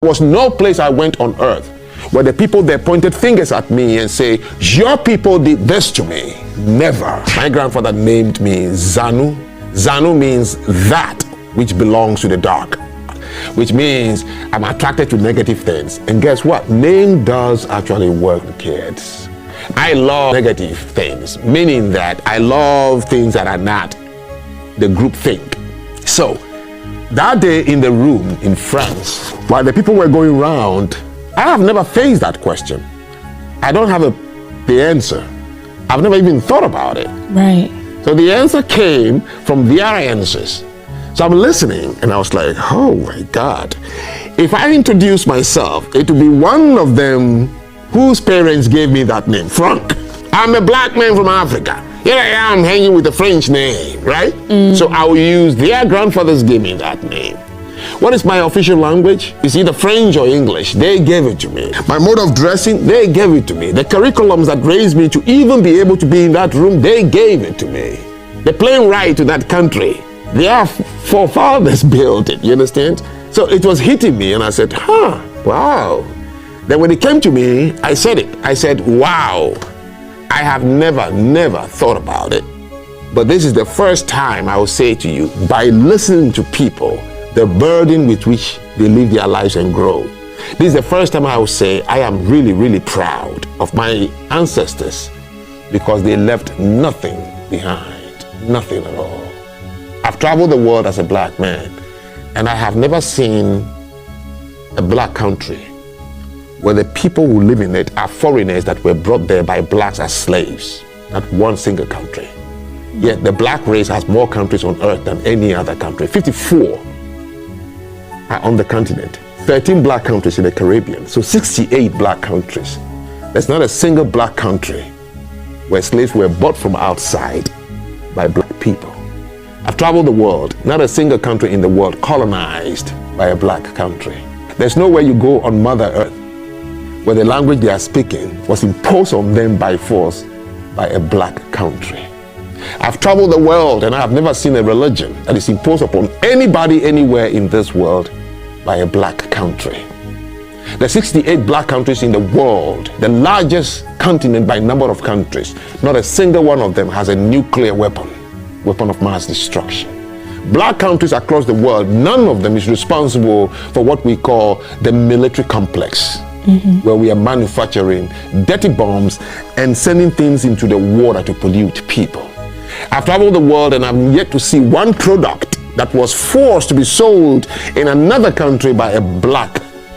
There was no place I went on earth where the people there pointed fingers at me and say, your people did this to me. Never. My grandfather named me Zanu. Zanu means that which belongs to the dark, which means I'm attracted to negative things. And guess what? Name does actually work with kids. I love negative things, meaning that I love things that are not the group think. So, that day in the room in France, while the people were going round, I have never faced that question. I don't have the answer. I've never even thought about it. Right. So the answer came from their answers. So I'm listening and I was like, oh my God. If I introduce myself, it will be one of them whose parents gave me that name, Frank. I'm a black man from Africa. Here I am hanging with a French name, right? So I will use their grandfathers gave me that name. What is my official language? It's either French or English. They gave it to me. My mode of dressing, they gave it to me. The curriculums that raised me to even be able to be in that room, they gave it to me. The plane ride to that country, their forefathers built it, you understand? So it was hitting me and I said, wow. Then when it came to me, I said it. I said, wow. I have never thought about it. But this is the first time I will say to you, by listening to people, the burden with which they live their lives and grow. This is the first time I will say, I am really proud of my ancestors because they left nothing behind, nothing at all. I've traveled the world as a black man, and I have never seen a black country where the people who live in it are foreigners that were brought there by blacks as slaves, not one single country. Yet the black race has more countries on earth than any other country. 54 are on the continent, 13 black countries in the Caribbean, so 68 black countries. There's not a single black country where slaves were bought from outside by black people. I've traveled the world, not a single country in the world colonized by a black country. There's nowhere you go on Mother Earth where the language they are speaking was imposed on them by force by a black country. I've traveled the world and I have never seen a religion that is imposed upon anybody anywhere in this world by a black country. There are 68 black countries in the world, the largest continent by number of countries. Not a single one of them has a nuclear weapon of mass destruction. Black countries across the world, none of them is responsible for what we call the military complex, where we are manufacturing dirty bombs and sending things into the water to pollute people. I've traveled the world and I'm yet to see one product that was forced to be sold in another country by a black